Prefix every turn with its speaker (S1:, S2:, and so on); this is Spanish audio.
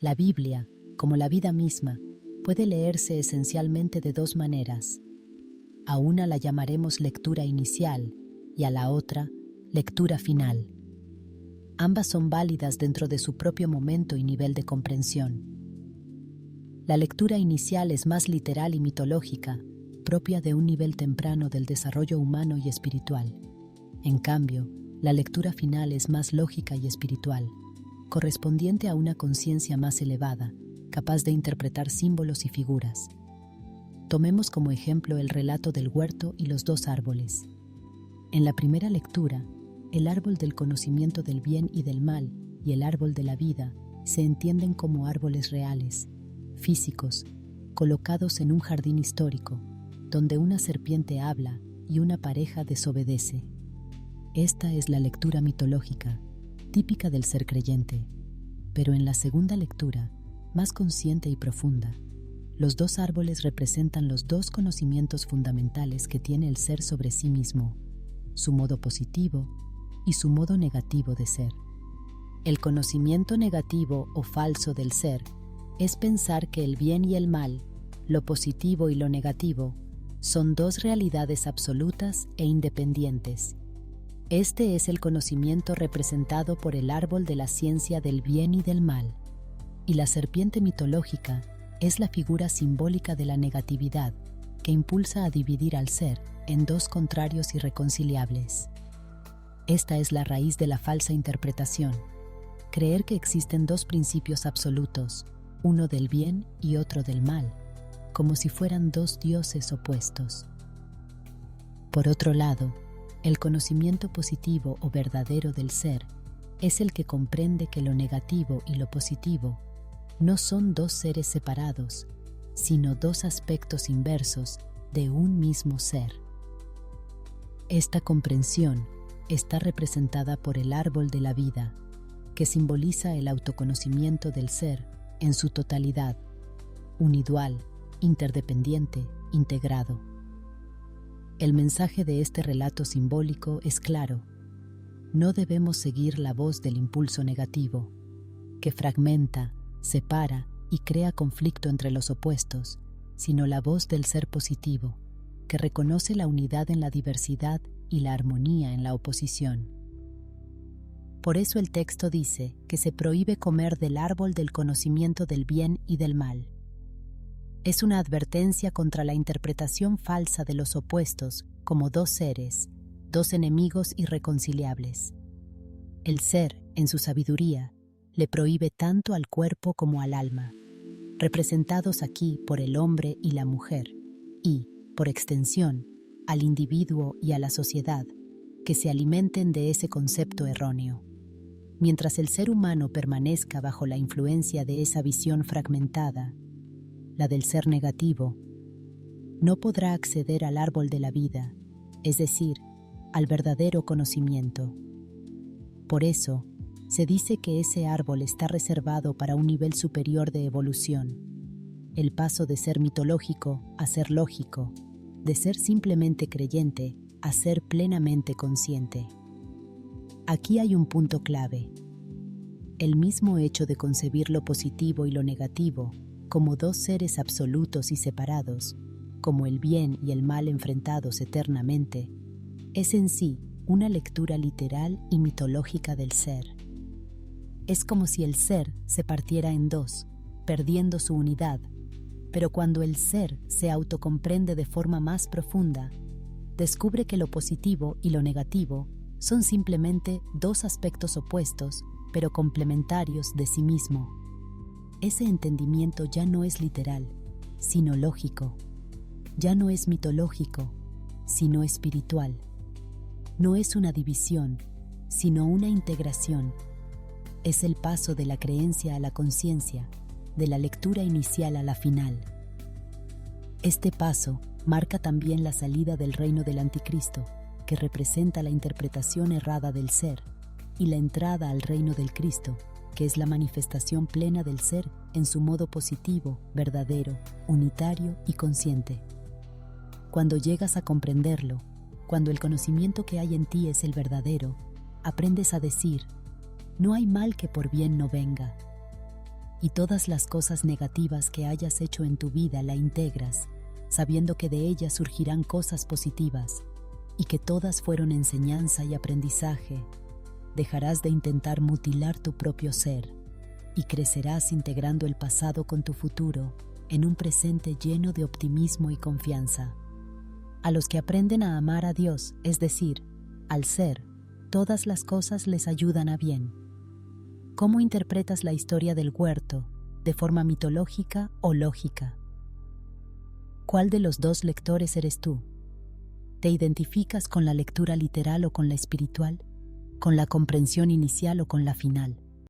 S1: La Biblia, como la vida misma, puede leerse esencialmente de dos maneras. A una la llamaremos lectura inicial y a la otra, lectura final. Ambas son válidas dentro de su propio momento y nivel de comprensión. La lectura inicial es más literal y mitológica, propia de un nivel temprano del desarrollo humano y espiritual. En cambio, la lectura final es más lógica y espiritual, correspondiente a una conciencia más elevada, capaz de interpretar símbolos y figuras. Tomemos como ejemplo el relato del huerto y los dos árboles. En la primera lectura, el árbol del conocimiento del bien y del mal y el árbol de la vida se entienden como árboles reales, físicos, colocados en un jardín histórico, donde una serpiente habla y una pareja desobedece. Esta es la lectura mitológica, típica del ser creyente. Pero en la segunda lectura, más consciente y profunda, los dos árboles representan los dos conocimientos fundamentales que tiene el ser sobre sí mismo, su modo positivo y su modo negativo de ser. El conocimiento negativo o falso del ser es pensar que el bien y el mal, lo positivo y lo negativo, son dos realidades absolutas e independientes. Este es el conocimiento representado por el árbol de la ciencia del bien y del mal, y la serpiente mitológica es la figura simbólica de la negatividad que impulsa a dividir al ser en dos contrarios irreconciliables. Esta es la raíz de la falsa interpretación, creer que existen dos principios absolutos, uno del bien y otro del mal, como si fueran dos dioses opuestos. Por otro lado, el conocimiento positivo o verdadero del ser es el que comprende que lo negativo y lo positivo no son dos seres separados, sino dos aspectos inversos de un mismo ser. Esta comprensión está representada por el árbol de la vida, que simboliza el autoconocimiento del ser en su totalidad, unidual, interdependiente, integrado. El mensaje de este relato simbólico es claro. No debemos seguir la voz del impulso negativo, que fragmenta, separa y crea conflicto entre los opuestos, sino la voz del ser positivo, que reconoce la unidad en la diversidad y la armonía en la oposición. Por eso el texto dice que se prohíbe comer del árbol del conocimiento del bien y del mal. Es una advertencia contra la interpretación falsa de los opuestos como dos seres, dos enemigos irreconciliables. El ser, en su sabiduría, le prohíbe tanto al cuerpo como al alma, representados aquí por el hombre y la mujer, y, por extensión, al individuo y a la sociedad, que se alimenten de ese concepto erróneo. Mientras el ser humano permanezca bajo la influencia de esa visión fragmentada, la del ser negativo, no podrá acceder al árbol de la vida, es decir, al verdadero conocimiento. Por eso, se dice que ese árbol está reservado para un nivel superior de evolución, el paso de ser mitológico a ser lógico, de ser simplemente creyente a ser plenamente consciente. Aquí hay un punto clave. El mismo hecho de concebir lo positivo y lo negativo como dos seres absolutos y separados, como el bien y el mal enfrentados eternamente, es en sí una lectura literal y mitológica del ser. Es como si el ser se partiera en dos, perdiendo su unidad, pero cuando el ser se autocomprende de forma más profunda, descubre que lo positivo y lo negativo son simplemente dos aspectos opuestos, pero complementarios de sí mismo. Ese entendimiento ya no es literal, sino lógico. Ya no es mitológico, sino espiritual. No es una división, sino una integración. Es el paso de la creencia a la conciencia, de la lectura inicial a la final. Este paso marca también la salida del reino del anticristo, que representa la interpretación errada del ser, y la entrada al reino del Cristo, que es la manifestación plena del ser en su modo positivo, verdadero, unitario y consciente. Cuando llegas a comprenderlo, cuando el conocimiento que hay en ti es el verdadero, aprendes a decir: no hay mal que por bien no venga. y todas las cosas negativas que hayas hecho en tu vida la integras, sabiendo que de ellas surgirán cosas positivas y que todas fueron enseñanza y aprendizaje, dejarás de intentar mutilar tu propio ser y crecerás integrando el pasado con tu futuro en un presente lleno de optimismo y confianza. A los que aprenden a amar a Dios, es decir, al ser, todas las cosas les ayudan a bien. ¿Cómo interpretas la historia del huerto, de forma mitológica o lógica? ¿Cuál de los dos lectores eres tú? ¿Te identificas con la lectura literal o con la espiritual? ¿Con la comprensión inicial o con la final?